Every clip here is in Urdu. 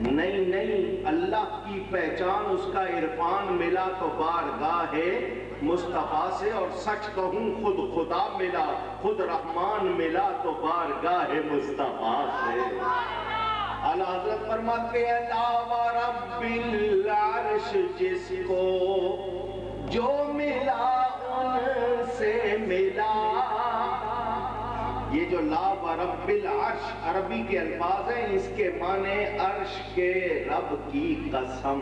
نہیں نہیں، اللہ کی پہچان اس کا عرفان ملا تو بارگاہ مصطفیٰ سے، اور سچ کہوں خود خدا ملا، خود رحمان ملا تو بارگاہ مصطفیٰ سے۔ اعلیٰ حضرت فرماتے ہیں لا ورب العرش جس کو جو ملا ان سے ملا۔ یہ جو لا ورب العرش عربی کے الفاظ ہیں، اس کے معنی عرش کے رب کی قسم،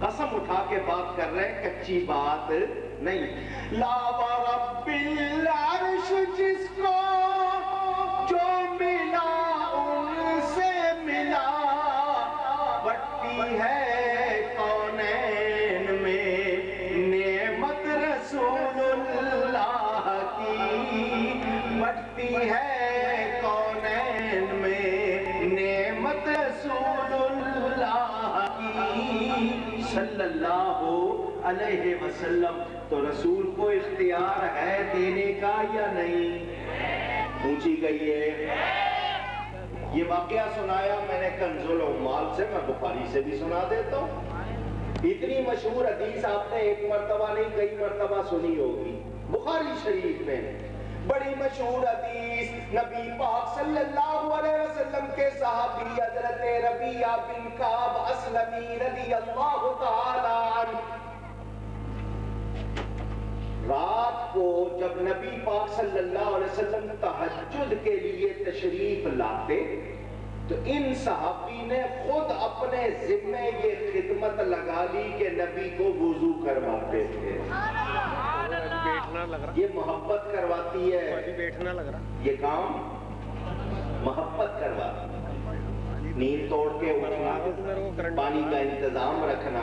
قسم اٹھا کے بات کر رہے ہیں، کچی بات نہیں۔ لا ورب العرش جس کو جو ملا ان سے ملا، بٹتی ہے کونین میں نعمت رسول اللہ کی، بٹتی ہے کونین میں نعمت رسول اللہ کی صلی اللہ علیہ وسلم۔ تو رسول کو اختیار ہے دینے کا یا نہیں؟ پوچھی گئی ہے۔ یہ واقعہ سنایا میں نے کنز العمال سے، میں بخاری سے بھی سنا دیتا ہوں۔ اتنی مشہور حدیث آپ نے ایک مرتبہ نہیں کئی مرتبہ سنی ہوگی، بخاری شریف میں بڑی مشہور حدیث، نبی پاک صلی اللہ علیہ وسلم کے صحابی حضرت ربیعہ بن کعب اسلمی رضی اللہ تعالی عنہ، رات کو جب نبی پاک صلی اللہ علیہ وسلم تہجد کے لیے تشریف لاتے تو ان صحابی نے خود اپنے ذمہ یہ خدمت لگا لی کہ نبی کو وضو کرواتے تھے۔ یہ محبت کرواتی ہے، یہ کام محبت کرواتی ہے۔ نیند توڑ کے اٹھنا، پانی کا انتظام رکھنا،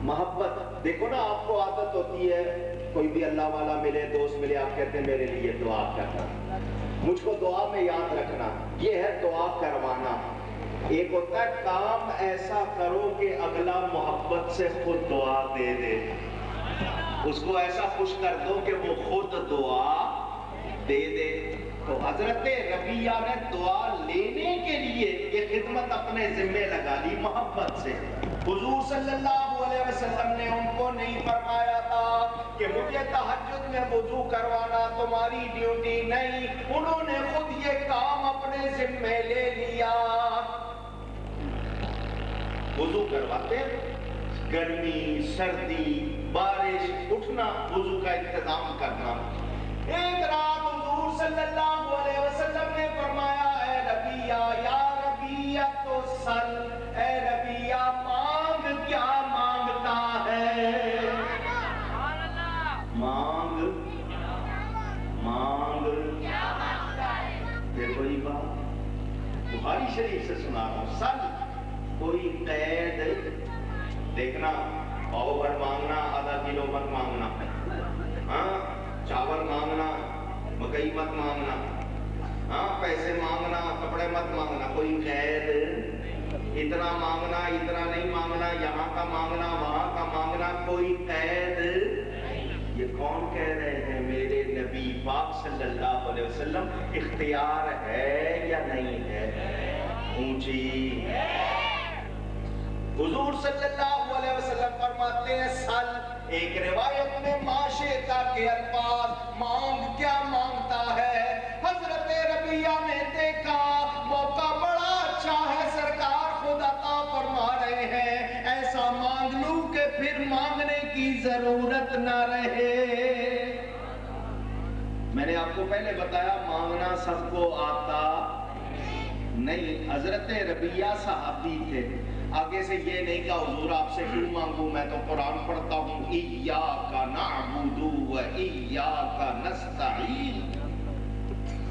محبت۔ دیکھو نا آپ کو عادت ہوتی ہے، کوئی بھی اللہ والا ملے، دوست ملے، آپ کہتے ہیں میرے لیے دعا کرنا، مجھ کو دعا میں یاد رکھنا، یہ ہے دعا کروانا۔ ایک ہوتا ہے کام ایسا کرو کہ اگلا محبت سے خود دعا دے دے، اس کو ایسا خوش کر دو کہ وہ خود دعا دے دے۔ تو حضرت ربیعہ نے دعا لینے کے لیے یہ خدمت اپنے ذمہ لگا لی محبت سے۔ حضور صلی اللہ علیہ وسلم نے ان کو نہیں فرمایا تھا کہ مجھے تہجد میں وضو کروانا تمہاری ڈیوٹی نہیں، انہوں نے خود یہ کام اپنے ذمہ لے لیا۔ وضو کرواتے، گرمی سردی بارش، اٹھنا وضو کا انتظام کرنا۔ ایک رات حضور صلی اللہ علیہ وسلم نے فرمایا اے ربیعہ، یا ربیعہ تو سل، اے ربیعہ مانگ کیا مانگتا ہے؟ مانگ کیا مانگتا ہے؟ دیکھو یہ بات بخاری شریف سے سنا رہا ہوں۔ سل کوئی قید، دیکھنا پاؤ بھر مانگنا، آدھا کلو مت مانگنا، ہاں چاول مانگنا، مکئی مت مانگنا، ہاں پیسے مانگنا، کپڑے مت مانگنا، کوئی قید، اتنا مانگنا اتنا نہیں مانگنا، یہاں کا مانگنا وہاں کا مانگنا، کوئی قید۔ یہ کون کہہ رہے ہیں؟ میرے نبی پاک صلی اللہ علیہ وسلم۔ اختیار ہے یا نہیں ہے؟ اونچی حضور صلی اللہ علیہ وسلم فرماتے ہیں سل، ایک روایت میں معاشیتا کے الفاظ، مانگ کیا مانگتا ہے؟ حضرت ربیعہ نے دیکھا موقع بڑا اچھا ہے، سرکار خود عطا فرما رہے ہیں، ایسا مانگ لوں کہ پھر مانگنے کی ضرورت نہ رہے۔ میں نے آپ کو پہلے بتایا مانگنا سب کو آتا نہیں۔ حضرت ربیعہ صحابی تھے، آگے سے یہ نہیں کہا حضور آپ سے کیوں مانگوں، میں تو قرآن پڑھتا ہوں، ایاک نعبد و ایاک نستعین،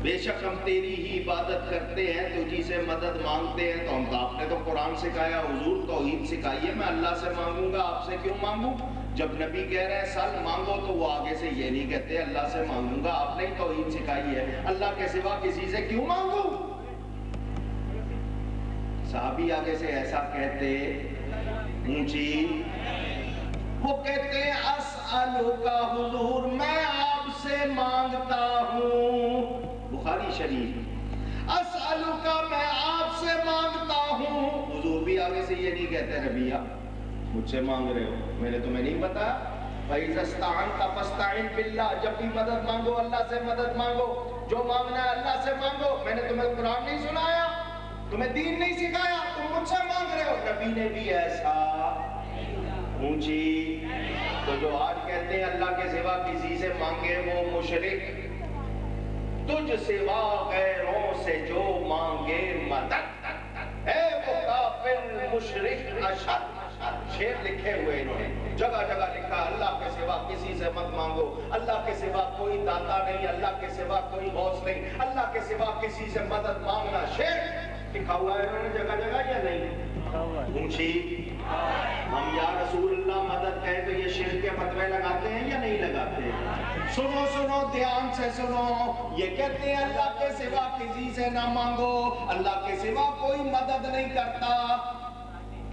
بے شک ہم تیری ہی عبادت کرتے ہیں، تجھی سے مدد مانگتے ہیں۔ تو ہم تو آپ نے تو قرآن سکھایا، حضور توحید سکھائیے، میں اللہ سے مانگوں گا، آپ سے کیوں مانگوں؟ جب نبی کہہ رہے ہیں سل مانگو تو وہ آگے سے یہ نہیں کہتے اللہ سے مانگوں گا، آپ نے توحید سکھائی ہے، اللہ کے سوا کسی سے کیوں مانگوں؟ صحابی آگے سے ایسا کہتے اونچی، وہ کہتے ہیں اسألوکا حضور میں آپ سے مانگتا ہوں، بخاری شریف، اسألوکا میں آپ سے مانگتا ہوں، حضور بھی آگے سے یہ نہیں کہتے نبیہ مجھ سے مانگ رہے ہو، میں نے تمہیں نہیں بتایا فَإِذَا اسْتَعَنْتَ فَاسْتَعِنْ بِاللَّهِ، جب بھی مدد مانگو اللہ سے مدد مانگو، جو مانگنا ہے اللہ سے مانگو. میں نے تمہیں قرآن نہیں سنایا، تمہیں دین نہیں سکھایا، تم مجھ سے مانگ رہے ہو. نبی نے بھی ایسا اونچی. تو جو آج کہتے ہیں اللہ کے سوا کسی سے مانگے وہ مشرک، تجھ سوا غیروں سے جو مانگے مدد اے وہ کافر مشرک اشد. شعر لکھے ہوئے انہوں نے، جگہ جگہ لکھا اللہ کے سوا کسی سے مت مانگو، اللہ کے سوا کوئی داتا نہیں، اللہ کے سوا کوئی غوث نہیں، اللہ کے سوا کسی سے مدد مانگنا. شعر لکھا ہوا ہے انہوں نے جگہ جگہ یا نہیں؟ اونچی. ہم یا رسول اللہ مدد کہیں تو یہ شرک کے فتوے لگاتے ہیں یا نہیں لگاتے؟ سنو سنو دھیان سے سنو، یہ کہتے ہیں اللہ کے سوا کسی سے نہ مانگو، اللہ کے سوا کوئی مدد نہیں کرتا.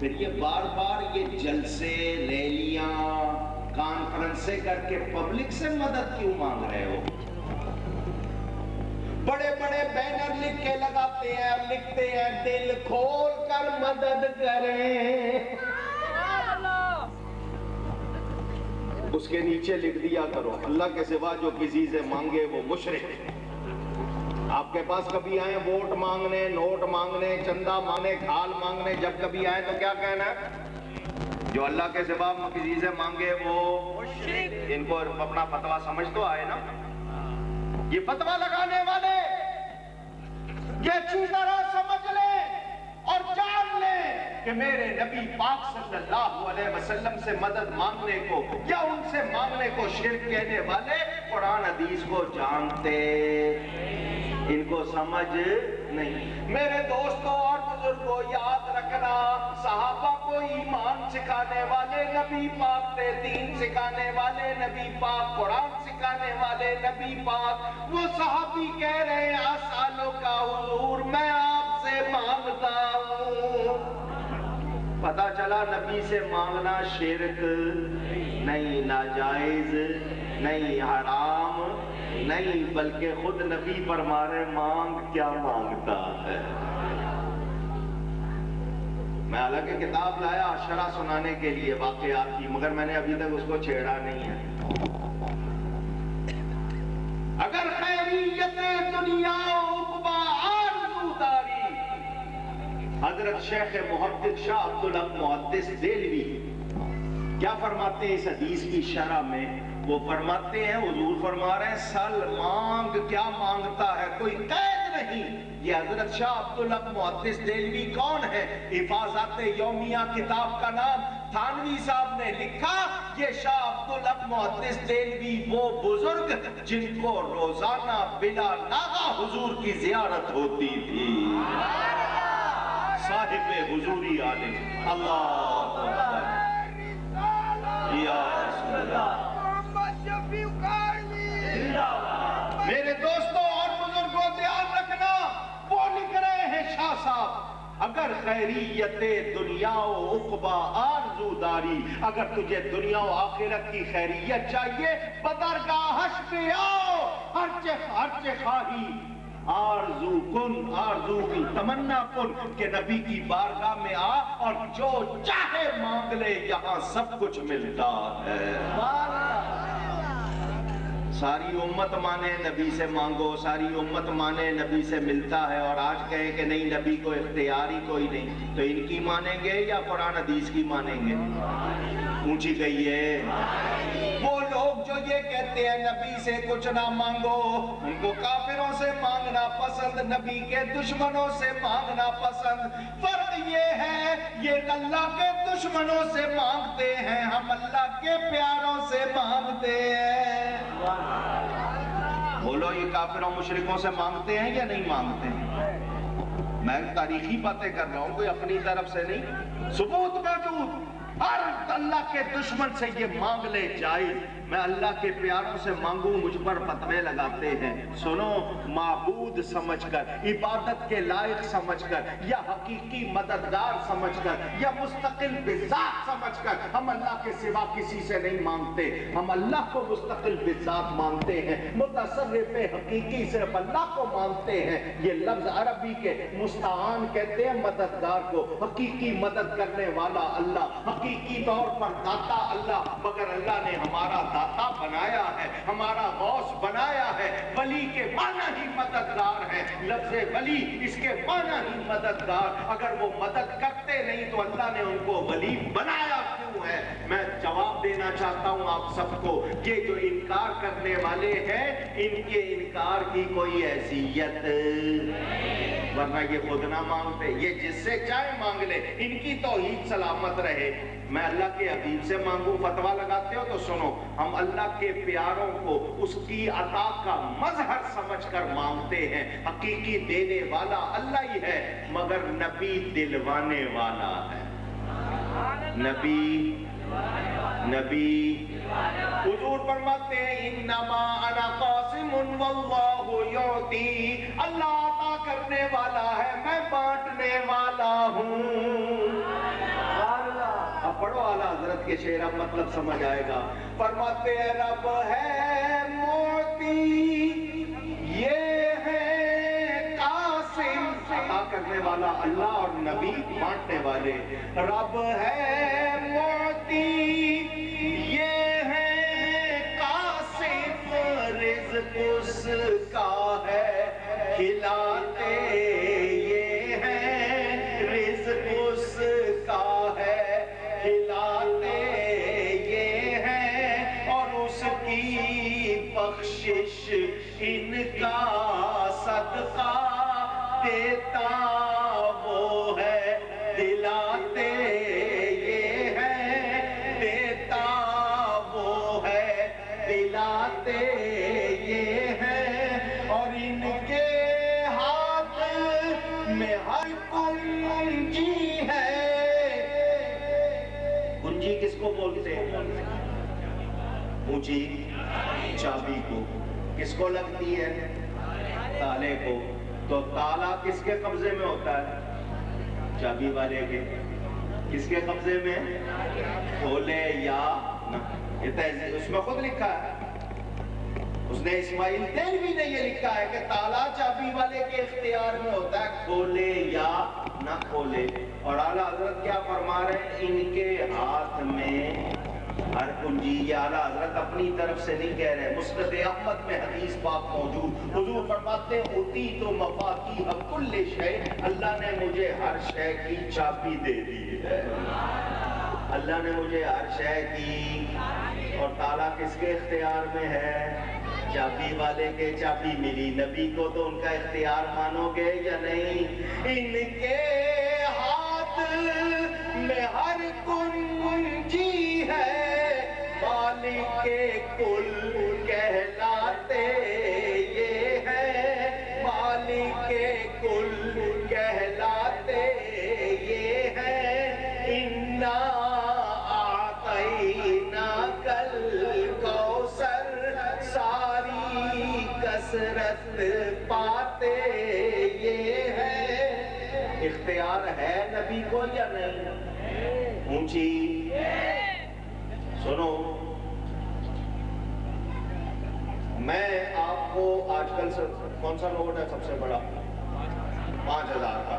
پھر یہ بار بار یہ جلسے ریلیاں کانفرنسیں کر کے پبلک سے مدد کیوں مانگ رہے ہو؟ بڑے بڑے بینر لکھ کے لگاتے ہیں، لکھتے ہیں دل کھول کر مدد کریں، اس کے نیچے لکھ دیا کرو اللہ کے سوا جو کسی سے مانگے وہ مشرک. آپ کے پاس کبھی آئیں ووٹ مانگنے، نوٹ مانگنے، چندہ مانگنے، کھال مانگنے، جب کبھی آئیں تو کیا کہنا ہے؟ جو اللہ کے سوا کسی سے مانگے وہ مشرک. ان کو اپنا فتویٰ سمجھ تو آئے نا. یہ فتویٰ لگانے والے یہ اچھی طرح سمجھ لیں اور جان لیں کہ میرے نبی پاک صلی اللہ علیہ وسلم سے مدد مانگنے کو یا ان سے مانگنے کو شرک کہنے والے قرآن حدیث کو جانتے، ان کو سمجھ نہیں. میرے دوستوں اور بزرگوں یاد رکھنا، صحابہ کو ایمان سکھانے والے نبی پاک تھے، دین سکھانے والے نبی پاک، قرآن سکھانے والے نبی پاک. وہ صحابی کہہ رہے ہیں سالوں کا حضور میں آپ سے مانگتا ہوں. پتہ چلا نبی سے مانگنا شرک نہیں، ناجائز نہیں، حرام نہیں، بلکہ خود نبی فرما رہے مانگ کیا مانگتا ہے. میں حالانکہ کتاب لایا شرح سنانے کے لیے واقعات کی، مگر میں نے ابھی تک اس کو چھیڑا نہیں ہے. اگر خیریت دنیا عقبہ آرزو داری، حضرت شیخ محدث شاہ عبدالحق محدث دہلوی کیا فرماتے ہیں اس حدیث کی شرح میں؟ وہ فرماتے ہیں حضور فرما رہے ہیں سل مانگ کیا مانگتا ہے، کوئی قید نہیں. یہ حضرت شاہ عبدالحق محدث دہلوی کون ہے؟ حفاظات یومیہ کتاب کا نام تھانوی صاحب نے لکھا. یہ شاہ عبدالحق محدث دہلوی وہ بزرگ جن کو روزانہ بلا ناغہ حضور کی زیارت ہوتی تھی، صاحب حضوری عالم. اللہ اکبر یا رسول اللہ. میرے دوستوں اور بزرگوں دھیان رکھنا، وہ لکھ رہے ہیں شاہ صاحب اگر خیریت دنیا و عقبہ آرزو داری، اگر تجھے دنیا و آخرت کی خیریت چاہیے بدرگاہش پہ آؤ، ہرچہ خواہی آرزو کن، آرزو کی تمنا کن کہ نبی کی بارگاہ میں آ اور جو چاہے مانگ لے، یہاں سب کچھ ملتا ہے. ساری امت مانے نبی سے مانگو، ساری امت مانے نبی سے ملتا ہے، اور آج کہیں کہ نہیں نبی کو اختیار ہی کوئی نہیں، تو ان کی مانیں گے یا قرآن حدیث کی مانیں گے؟ اونچی کہیے. وہ لوگ جو یہ کہتے ہیں نبی سے کچھ نہ مانگو، ان کو کافروں سے مانگنا پسند، نبی کے دشمنوں سے مانگنا پسند. فرق یہ ہے یہ اللہ کے دشمنوں سے مانگتے ہیں، ہم اللہ کے پیاروں سے مانگتے ہیں. بولو یہ کافروں مشرکوں سے مانگتے ہیں یا نہیں مانگتے ہیں؟ میں تاریخی باتیں کر رہا ہوں، کوئی اپنی طرف سے نہیں. ثبوت موجود. ہر اللہ کے دشمن سے یہ مانگ لے جائز، میں اللہ کے پیاروں سے مانگوں مجھ پر فتوے لگاتے ہیں۔ سنو، معبود سمجھ کر، عبادت کے لائق سمجھ کر، یا حقیقی مددگار سمجھ کر، یا مستقل بذات سمجھ کر ہم اللہ کے سوا کسی سے نہیں مانگتے، ہم اللہ کو مستقل بذات مانتے ہیں، متصرف حقیقی صرف اللہ کو مانتے ہیں۔ یہ لفظ عربی کے مستعان کہتے ہیں مددگار کو، حقیقی مدد کرنے والا اللہ، حقیقی طور پر داتا اللہ، مگر اللہ نے ہمارا داتا بنایا ہے، ہمارا غوث بنایا ہے۔ ولی کے معنی ہی مددگار ہے، لفظ ولی اس کے معنی ہی مددگار، اگر وہ مدد کرتے نہیں تو اللہ نے ان کو ولی بنایا کیوں ہے؟ میں جواب دینا چاہتا ہوں آپ سب کو، یہ جو انکار کرنے والے ہیں ان کے انکار کی کوئی حیثیت، ورنہ یہ خود نہ مانگتے، یہ جس سے چاہے مانگ لے، ان کی توحید سلامت رہے۔ میں اللہ کے حبیب سے مانگوں، فتویٰ لگاتے ہو تو سنو، ہم اللہ کے پیاروں کو اس کی عطا کا مظہر سمجھ کر مانگتے ہیں، حقیقی دینے والا اللہ ہی ہے، مگر نبی دلوانے والا ہے۔ نبی حضور فرماتے ہیں انما انا قاسم واللہ یعطی، اللہ عطا کرنے والا ہے، میں بانٹنے والا ہوں۔ اب پڑھو اعلیٰ حضرت کے شعر، اب مطلب سمجھ آئے گا۔ فرماتے ہیں رب ہے معطی، یہ ہے قاسم، عطا کرنے والا اللہ اور نبی بانٹنے والے۔ رب ہے معطی، یہ ہے قاسم، رزق اس کا ہے کھلاتے یہ ہیں، رزق اس کا ہے کھلاتے یہ ہیں، اور اس کی بخشش ان کا صدقہ دیتا وہ ہے، دلاتے یہ ہیں، دیتا وہ ہے، دلاتے یہ ہیں، اور ان کے ہاتھ میں ہر کنجی ہے۔ کنجی کس کو بولتے ہیں؟ اونچی چابی کو۔ کس کو لگتی ہے؟ تالے کو۔ تو تالا کس کے قبضے میں ہوتا ہے؟ چابی والے کے۔ کس کے قبضے میں؟ کھولے یا نہ، یہ اس میں خود لکھا ہے، اس نے اسماعیل دہلوی نے یہ لکھا ہے کہ تالا چابی والے کے اختیار میں ہوتا ہے، کھولے یا نہ کھولے۔ اور اعلیٰ حضرت کیا فرما رہے ہیں؟ ان کے ہاتھ میں ہر کنجی، یہ اعلیٰ حضرت اپنی طرف سے نہیں کہہ رہے، مسند احمد میں حدیث پاک موجود، حضور فرماتے ہیں اوتی تو مفاتیح کل شے، اللہ نے مجھے ہر شے کی چابی دے دی ہے، اللہ نے مجھے ہر شے کی۔ اور تالا کس کے اختیار میں ہے؟ چابی والے کے۔ چابی ملی نبی کو تو ان کا اختیار مانو گے یا نہیں؟ ان کے ہاتھ میں ہر کنجی ہے، مالک کل کہلاتے یہ ہے، مالک کل کہلاتے یہ ہے، انا اعطیناک الکوثر، ساری کثرت پاتے یہ ہے۔ اختیار ہے نبی کو یا نہیں؟ اونچی سنو، میں آپ کو آج کل کون سا نوٹ ہے سب سے بڑا؟ 5000 کا،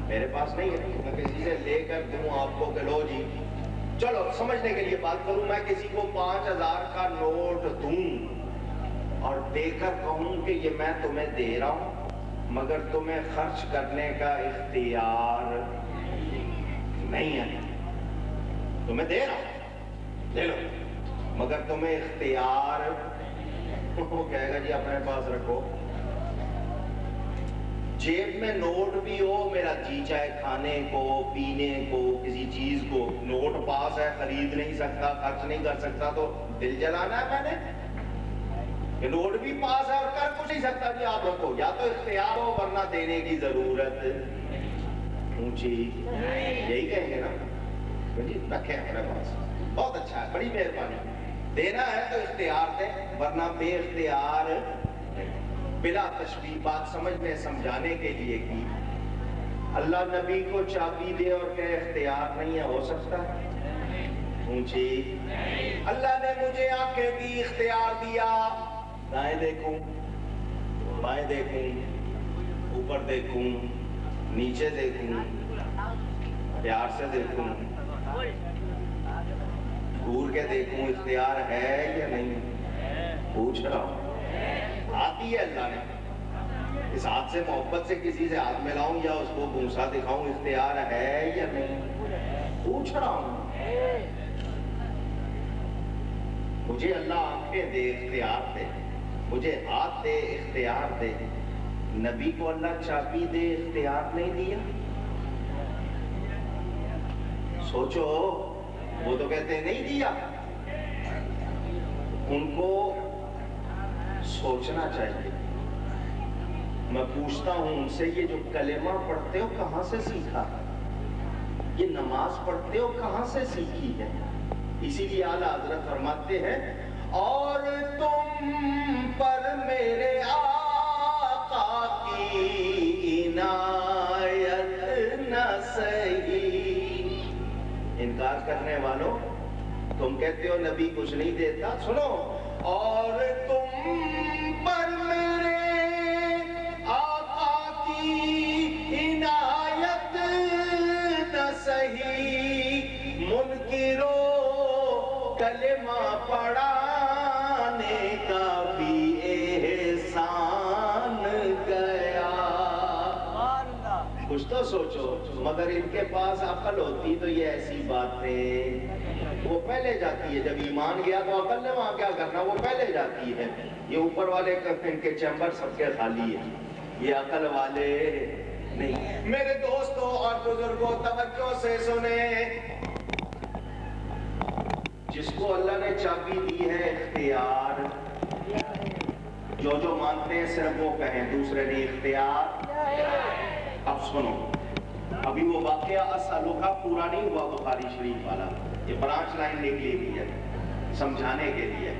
میرے پاس نہیں ہے، میں کسی سے لے کر دوں آپ کو کہ لو جی، چلو سمجھنے کے لیے بات کروں، میں کسی کو 5000 کا نوٹ دوں اور دے کر کہوں کہ یہ میں تمہیں دے رہا ہوں مگر تمہیں خرچ کرنے کا اختیار نہیں ہے، تمہیں دے رہا ہوں لے لو مگر تمہیں اختیار، وہ کہے گا جی اپنے پاس رکھو۔ جیب میں نوٹ بھی ہو، میرا جی چاہے کھانے کو پینے کو کسی چیز کو، نوٹ پاس ہے، خرید نہیں سکتا، خرچ نہیں کر سکتا، تو دل جلانا ہے میں نے کہ نوٹ بھی پاس ہے اور کر کچھ نہیں سکتا، جی آپ رکھو، یا تو اختیار ہو ورنہ دینے کی ضرورت اونچی، یہی کہیں گے نا، رکھیں اپنے پاس، بہت اچھا ہے، بڑی مہربانی. دینا ہے تو اختیار دیں، ورنہ بے اختیار بلا تشبیہ. بات سمجھنے سمجھانے کے لیے کی. اللہ نبی کو چابی دے اور کہ اختیار نہیں ہے، ہو سکتا ہے؟ اونچی. اللہ نے مجھے آنکھیں دی، اختیار دیا، دائیں دیکھوں بائیں دیکھوں، اوپر دیکھوں نیچے دیکھوں، پیار سے دیکھوں، گور کے دیکھوں، اختیار ہے یا نہیں؟ پوچھ رہا ہوں. آتی ہے اللہ نے. اس ہاتھ سے محبت سے کسی سے ہاتھ ملاؤں یا اس کو گھونسا دکھاؤں، اختیار ہے یا نہیں؟ پوچھ رہا ہوں. مجھے اللہ آنکھیں دے، اختیار دے، مجھے ہاتھ دے، اختیار دے. نبی کو اللہ چابی دے، اختیار نہیں دیا. سوچو، وہ تو کہتے ہیں نہیں دیا. ان کو سوچنا چاہیے. میں پوچھتا ہوں ان سے، یہ جو کلمہ پڑھتے ہو کہاں سے سیکھا؟ یہ نماز پڑھتے ہو کہاں سے سیکھی ہے؟ اسی لیے اعلیٰ حضرت فرماتے ہیں، اور تم پر میرے آقا کی عنایت نہ سہی. انکار کرنے والوں، تم کہتے ہو نبی کچھ نہیں دیتا. سنو، اور تم پر میرے آقا کی عنایت نہ سہی، منکرو کلمہ پڑھانے کا بھی احسان گیا. کچھ تو سوچو. مگر ان کے پاس عقل ہوتی تو یہ ایسی باتیں وہ پہلے جاتی ہے. جب ایمان گیا تو عقل نے وہاں کیا کرنا، وہ پہلے جاتی ہے. یہ اوپر والے ان کے چیمبر سب کے خالی ہیں، یہ عقل والے نہیں. میرے دوستوں اور بزرگوں، توجہ سے سنیں. جس کو اللہ نے چابی دی ہے اختیار، جو مانتے ہیں صرف وہ کہیں، دوسرے نے اختیار. اب سنو، ابھی وہ واقعہ اسالوکا پورا نہیں ہوا بخاری شریف والا، یہ برانچ لائن نکلی ہوئی ہے سمجھانے کے لیے.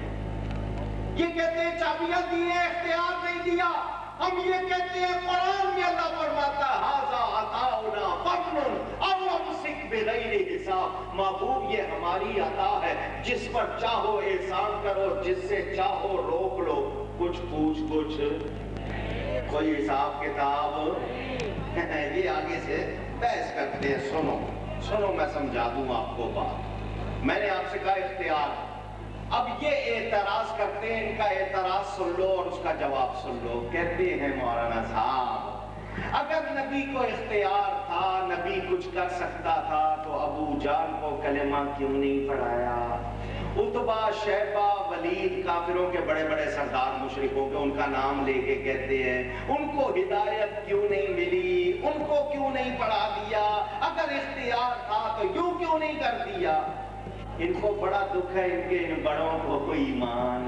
یہ کہتے ہیں چابیاں دی ہیں، اختیار نہیں دیا. ہم یہ کہتے ہیں قرآن میں اللہ فرماتا ہے ھذا عطاؤنا فمن او امسک بغیر حساب. محبوب یہ ہماری عطا ہے، جس پر چاہو احسان کرو، جس سے چاہو روک لو. کچھ پوچھ کچھ، کوئی حساب کتاب. یہ آگے سے بحث کرتے ہیں. سنو میں سمجھا دوں آپ کو بات. میں نے آپ سے کہا اختیار. اب یہ اعتراض کرتے ہیں، ان کا اعتراض سن لو اور اس کا جواب سن لو. کہتے ہیں مولانا صاحب، اگر نبی کو اختیار تھا، نبی کچھ کر سکتا تھا، تو ابو جہل کو کلمہ کیوں نہیں پڑھایا؟ عتبہ، شیبہ، ولید، کافروں کے بڑے بڑے سردار مشرکوں کے، ان کا نام لے کے کہتے ہیں ان کو ہدایت کیوں نہیں ملی، ان کو کیوں نہیں پڑھا دیا؟ اگر اختیار تھا تو یوں کیوں نہیں کر دیا؟ ان کو بڑا دکھ ہے ان کے ان بڑوں کو ایمان.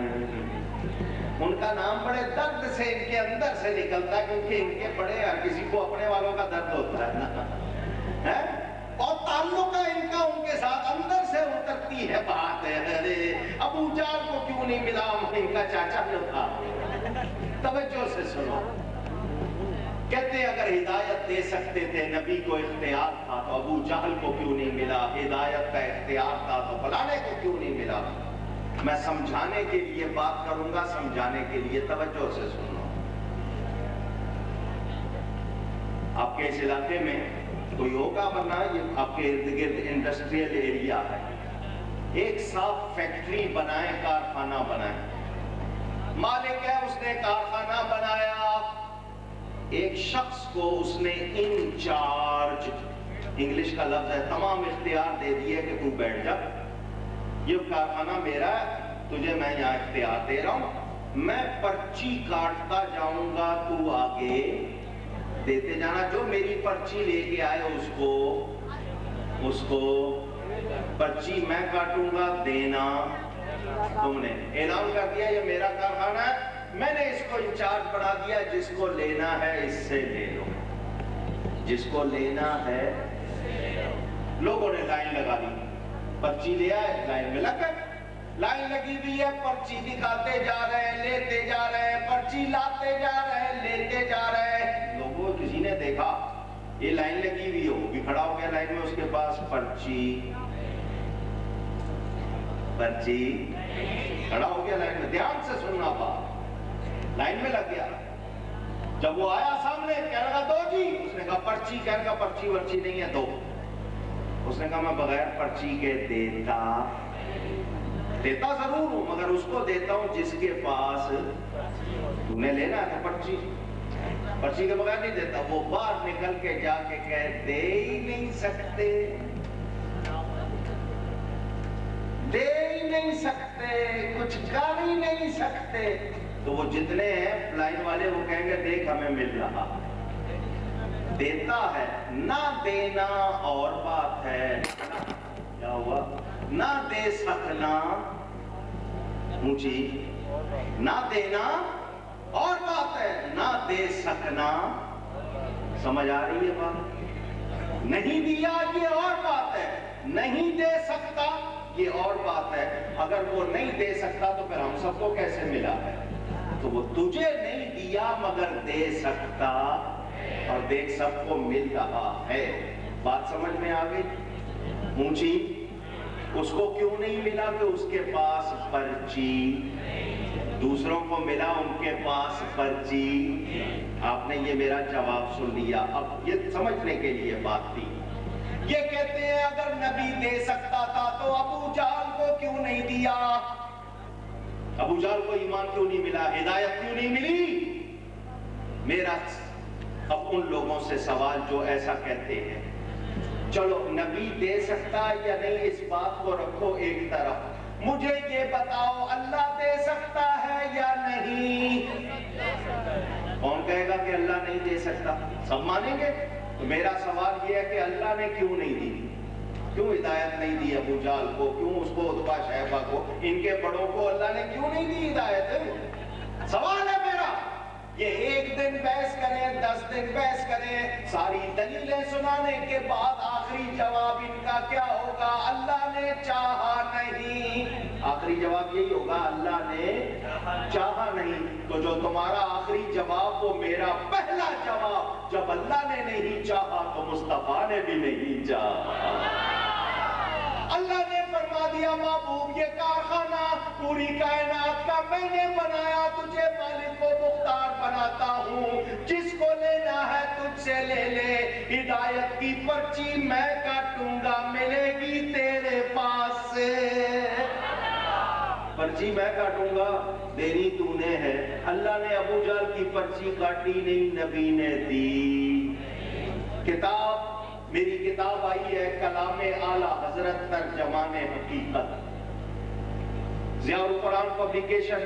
ان کا نام بڑے درد سے ان کے اندر سے نکلتا ہے، کیونکہ ان کے بڑے ہر کسی کو اپنے والوں کا درد ہوتا ہے نا، اور تعلق ہے ان کا ان کے ساتھ، اندر سے اترتی ہے بات. ارے ابو جہل کو کیوں نہیں ملا، ان کا چاچا جو تھا. توجہ سے سنو. کہتے ہیں اگر ہدایت دے سکتے تھے، نبی کو اختیار تھا، تو ابو جہل کو کیوں نہیں ملا؟ ہدایت کا اختیار تھا تو فلانے کو کیوں نہیں ملا؟ میں سمجھانے کے لیے بات کروں گا، سمجھانے کے لیے. توجہ سے سنو. آپ کے اس علاقے میں کوئی ہوگا، ورنہ یہ آپ کے ارد گرد انڈسٹریل ایریا ہے. ایک صاف فیکٹری بنائیں، کارخانہ بنائیں. مالک ہے، اس نے کارخانہ بنایا. ایک شخص کو اس نے انچارج، انگلش کا لفظ ہے، تمام اختیار دے دیے کہ تو بیٹھ جا، یہ کارخانہ میرا ہے، تجھے میں یہاں اختیار دے رہا ہوں، میں پرچی کاٹتا جاؤں گا، تو آگے دیتے جانا. جو میری پرچی لے کے آئے اس کو پرچی میں کاٹوں گا، دینا. تم نے اعلان کر دیا یہ میرا کارخانہ ہے، میں نے اس کو انچارج بنا دیا، جس کو لینا ہے اس سے لے لو، جس کو لینا ہے. لوگوں نے لائن لگا لی، پرچی لے آئے، لائن میں لگ گئے، لائن لگی ہوئی ہے، پرچی دکھاتے جا رہے ہیں، لیتے جا رہے ہیں، پرچی لاتے جا رہے ہیں، لیتے جا رہے ہیں۔ لوگوں کسی نے دیکھا یہ لائن لگی ہوئی ہے، وہ بھی کھڑا ہو گیا لائن میں، اس کے پاس پرچی کھڑا ہو گیا لائن میں، دھیان سے سننا بات، لائن میں لگ گیا۔ جب وہ آیا سامنے، کہنے لگا دو جی، اس نے کہا پرچی، کہنے لگا پرچی ورچی نہیں ہے، دو۔ اس نے کہا میں بغیر پرچی کے دیتا ضرور ہوں، مگر اس کو دیتا ہوں جس کے پاس تم نے لینا ہے تو پرچی کے بغیر نہیں دیتا۔ وہ باہر نکل کے جا کے کہے دے ہی نہیں سکتے، دے ہی نہیں سکتے، کچھ کر ہی نہیں سکتے۔ تو وہ جتنے ہیں لائن والے وہ کہیں گے دیکھ ہمیں مل رہا، دیتا ہے، نہ دینا اور بات ہے۔ کیا ہوا؟ نہ دے سکنا مجھے، نہ دینا اور بات ہے، نہ دے سکنا، سمجھ آ رہی ہے بات؟ نہیں دیا یہ اور بات ہے، نہیں دے سکتا یہ اور بات ہے۔ اگر وہ نہیں دے سکتا تو پھر ہم سب کو کیسے ملا ہے؟ تو وہ تجھے نہیں دیا مگر دے سکتا، اور دیکھ سب کو مل رہا ہے۔ بات سمجھ میں آ گئی؟ اونچی اس کو کیوں نہیں ملا کہ اس کے پاس پرچی، دوسروں کو ملا ان کے پاس پرچی۔ آپ نے یہ میرا جواب سن لیا، اب یہ سمجھنے کے لیے بات تھی۔ یہ کہتے ہیں اگر نبی دے سکتا تھا تو ابو جہل کو کیوں نہیں دیا؟ ابو جہل کو ایمان کیوں نہیں ملا، ہدایت کیوں نہیں ملی؟ میرا اب ان لوگوں سے سوال جو ایسا کہتے ہیں، چلو نبی دے سکتا یا نہیں اس بات کو رکھو ایک طرف، مجھے یہ بتاؤ اللہ دے سکتا ہے یا نہیں؟ کون کہے گا کہ اللہ نہیں دے سکتا؟ سب مانیں گے۔ تو میرا سوال یہ ہے کہ اللہ نے کیوں نہیں دی؟ کیوں ہدایت نہیں دی ابو جہل کو؟ کیوں اس کو عتبہ شیبہ کو، ان کے بڑوں کو اللہ نے کیوں نہیں دی ہدایت؟ سوال ہے میرا۔ یہ ایک دن بحث کریں، 10 دن بحث کریں، ساری دلیلیں سنانے کے بعد آخری جواب ان کا کیا ہوگا؟ اللہ نے چاہا نہیں۔ آخری جواب یہی ہوگا اللہ نے چاہا نہیں۔ تو جو تمہارا آخری جواب وہ میرا پہلا جواب، جب اللہ نے نہیں چاہا تو مصطفیٰ نے بھی نہیں چاہا۔ اللہ نے فرما دیا محبوب یہ کارخانہ پوری کائنات کا میں نے بنایا، تجھے مالک و مختار بناتا ہوں، جس کو لینا ہے تجھ سے لے لے، ہدایت کی پرچی میں کاٹوں گا، ملے گی تیرے پاس سے۔ پرچی میں کاٹوں گا، دینی تو نے ہے۔ اللہ نے ابو جہل کی پرچی کاٹی نہیں، نبی نے دی۔ کتاب میری کتاب آئی ہے کلام اعلیٰ حضرت ترجمان حقیقت، ضیاء القرآن پبلیکیشن،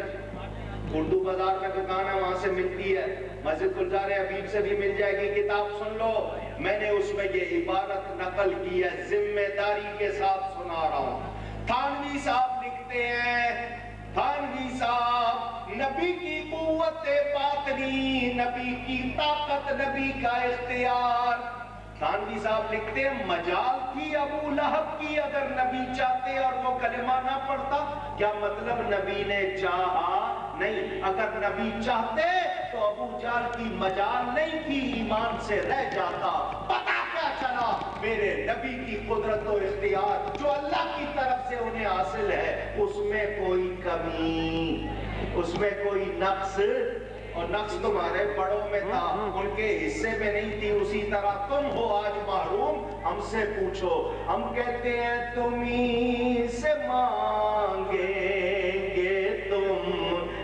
اردو بازار میں دکان ہے، وہاں سے ملتی ہے، مسجد گلزار حبیب سے بھی مل جائے گی۔ کتاب سن لو، میں نے اس میں یہ عبارت نقل کی ہے، ذمہ داری کے ساتھ سنا رہا ہوں۔ تھانوی صاحب لکھتے ہیں، تھانوی صاحب نبی کی قوت باطنی، نبی کی طاقت، نبی کا اختیار۔ تھانوی صاحب لکھتے ہیں مجال تھی ابو لہب کی اگر نبی چاہتے اور وہ کلمہ نہ پڑھتا، کیا مطلب نبی نے چاہا نہیں؟ اگر نبی چاہتے تو ابو جہل کی مجال نہیں تھی، ایمان سے رہ جاتا۔ پتہ کیا چلا؟ میرے نبی کی قدرت و اختیار جو اللہ کی طرف سے انہیں حاصل ہے، اس میں کوئی کمی، اس میں کوئی نقص، اور نقص تمہارے بڑوں میں تھا، ان کے حصے میں نہیں تھی۔ اسی طرح تم ہو آج محروم، ہم سے پوچھو، ہم کہتے ہیں تم ہی سے مانگیں گے، تم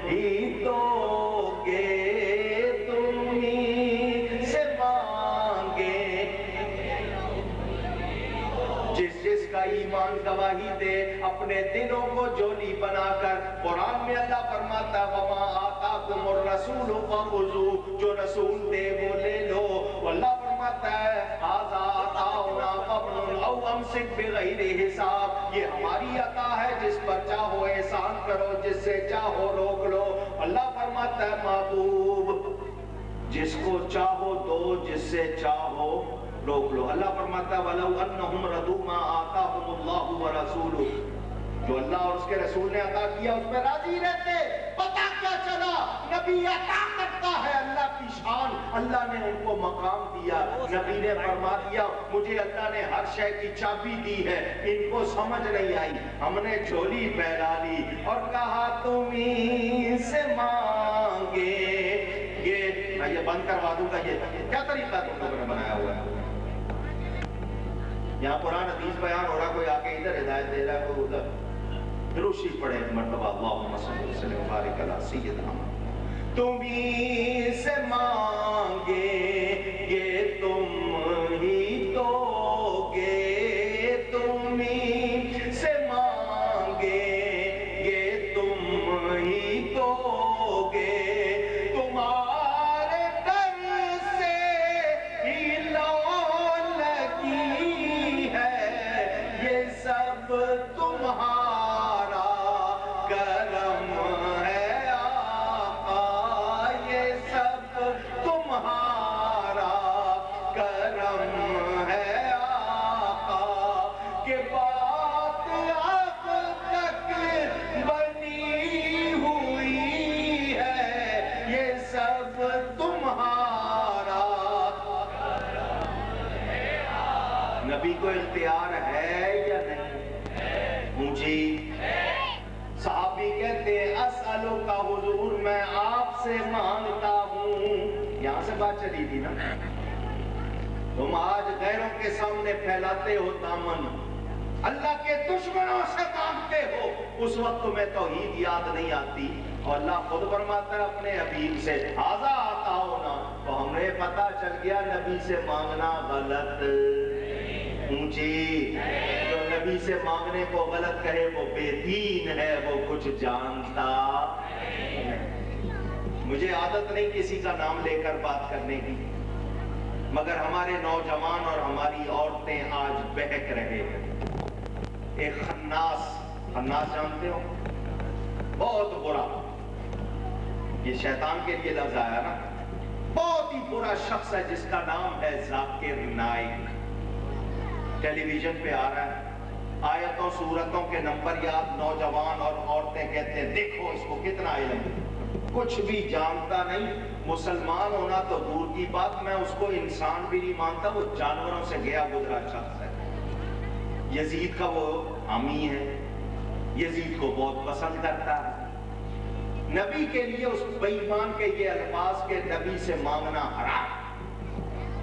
ہی دو گے، تم ہی سے مانگیں۔ جس کا ایمان گواہی دے اپنے دلوں کو جولی بنا کر، قرآن میں اللہ فرماتا ہے وَمَا آتَاكُمُ الرَّسُولُ فَخُذُوهُ، جو رسول دے وہ لے لو۔ اللہ فرماتا ہے هَذَا عَطَاؤُنَا فَامْنُنْ أَوْ أَمْسِكْ بِغَيْرِ حِسَابٍ، یہ ہماری عطا ہے، جس پر چاہو احسان کرو، جس سے چاہو روک لو۔ اللہ فرماتا ہے محبوب جس کو چاہو دو، جس سے چاہو روک لو. اللہ فرماتا ہے وَلَوْ أَنَّهُمْ رَضُوا مَا آتَاهُمُ اللَّهُ وَرَسُولُهُ، جو اللہ اور اس کے رسول نے عطا کیا اس میں راضی رہتے. پتہ کیا چلا؟ نبی عطا کرتا ہے اللہ کی شان. اللہ نے ان کو مقام دیا. نبی نے فرما دیا مجھے اللہ نے ہر شے کی چابی دی ہے. ان کو سمجھ نہیں آئی. ہم نے جھولی پھیلا لی اور کہا تم ہی سے مانگیں گے. میں یہ بند کروا دوں گا. یہ کیا طریقہ تم لوگوں نے بنایا ہوا ہے؟ یہاں قرآن حدیث بیان ہو رہا، کوئی آگے ادھر ہدایت دے رہا ہے، کوئی ادھر. دروشی پڑھیں ایک مرتبہ اللہم صلی وسلم وبارک علی سیدنا محمد. تم ہی سے مانگیں گے تم ہی دو گے، تم ہی سے مانگیں گے تم ہی دو گے، تمہارے در سے ہی لو لگی ہے، یہ سب تمہارا کرم ہے آقا، یہ سب تمہارا کرم ہے آقا، کہ بات اب تک بنی ہوئی ہے، یہ سب تمہارا کرم ہے آقا. نبی کو اختیار ہے یا نہیں؟ مجھے صحابی کہتے ہیں اسألو کا حضور میں آپ سے مانگتا ہوں. یہاں سے بات چلی تھی نا. تم آج غیروں کے سامنے پھیلاتے ہو دامن، اللہ کے دشمنوں سے مانگتے ہو. اس وقت تمہیں توحید یاد نہیں آتی. اور اللہ خود فرماتا ہے اپنے حبیب سے ہذا آتا ہونا. تو ہمیں پتا چل گیا نبی سے مانگنا غلط. اونچی جو نبی سے مانگنے کو غلط کہے وہ بے دین ہے، وہ کچھ جانتا. مجھے عادت نہیں کسی کا نام لے کر بات کرنے کی، مگر ہمارے نوجوان اور ہماری عورتیں آج بہک رہے ہیں. ایک خناس جانتے ہو؟ بہت برا، یہ شیطان کے لیے لفظ آیا نا. بہت ہی برا شخص ہے جس کا نام ہے ذاکر نائک. ٹیلی ویژن پہ آ رہا ہے، آیتوں سورتوں کے نمبر یاد. نوجوان اور عورتیں کہتے ہیں دیکھو اس کو کتنا علم، کچھ بھی جانتا نہیں. مسلمان ہونا تو دور کی بات، میں اس کو انسان بھی نہیں مانتا. وہ جانوروں سے گیا گزرا شخص ہے. یزید کا وہ حامی ہے، یزید کو بہت پسند کرتا ہے. نبی کے لیے اس بے ایمان کے یہ الفاظ کے نبی سے مانگنا حرام.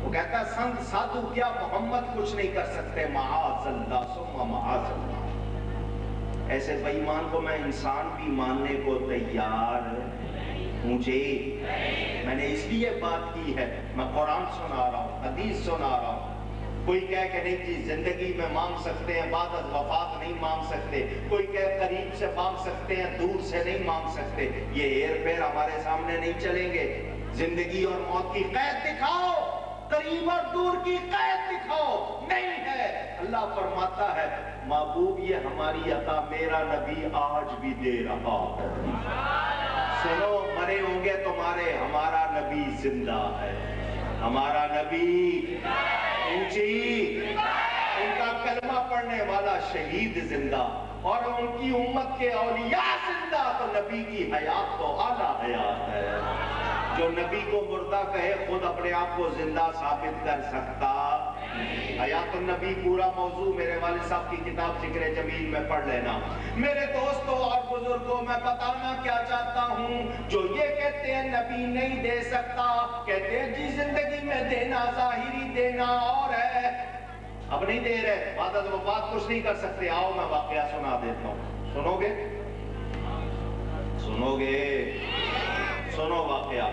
وہ کہتا ہے سنگ سادھو کیا محمد کچھ نہیں کر سکتے، معاذ اللہ ثم معاذ اللہ. ایسے بے ایمان کو میں انسان بھی ماننے کو تیار مجھے. میں نے اس لیے بات کی ہے، میں قرآن سنا رہا ہوں، حدیث سنا رہا ہوں. کوئی کہے کہ نہیں جی زندگی میں مانگ سکتے ہیں، بعد از وفات نہیں مانگ سکتے. کوئی کہے قریب سے مانگ سکتے ہیں، دور سے نہیں مانگ سکتے. یہ ہیر پھیر ہمارے سامنے نہیں چلیں گے. زندگی اور موت کی قید دکھاؤ، قریب اور دور کی قید دکھاؤ. نہیں ہے. اللہ فرماتا ہے محبوب یہ ہماری عطا میرا نبی آج بھی دے رہا ہے. سنو مرے ہوں گے تمہارے، ہمارا نبی زندہ ہے. ہمارا نبی اونچی، ان کا کلمہ پڑھنے والا شہید زندہ، اور ان کی امت کے اولیاء زندہ. تو نبی کی حیات تو اعلیٰ حیات ہے. جو نبی کو مردہ کہے خود اپنے آپ کو زندہ ثابت کر سکتا. حیات النبی پورا موضوع میرے والد صاحب کی کتاب ذکر جمیل میں پڑھ لینا. میرے دوستوں اور بزرگوں میں بتانا کیا چاہتا ہوں، جو یہ کہتے ہیں نبی نہیں دے سکتا، کہتے ہیں جی زندگی میں دینا ظاہری دینا اور ہے، اب نہیں دے رہے، بعد از وفات کچھ نہیں کر سکتے. آؤ میں واقعہ سنا دیتا ہوں. سنو گے؟ سنو گے؟ سنو واقعہ.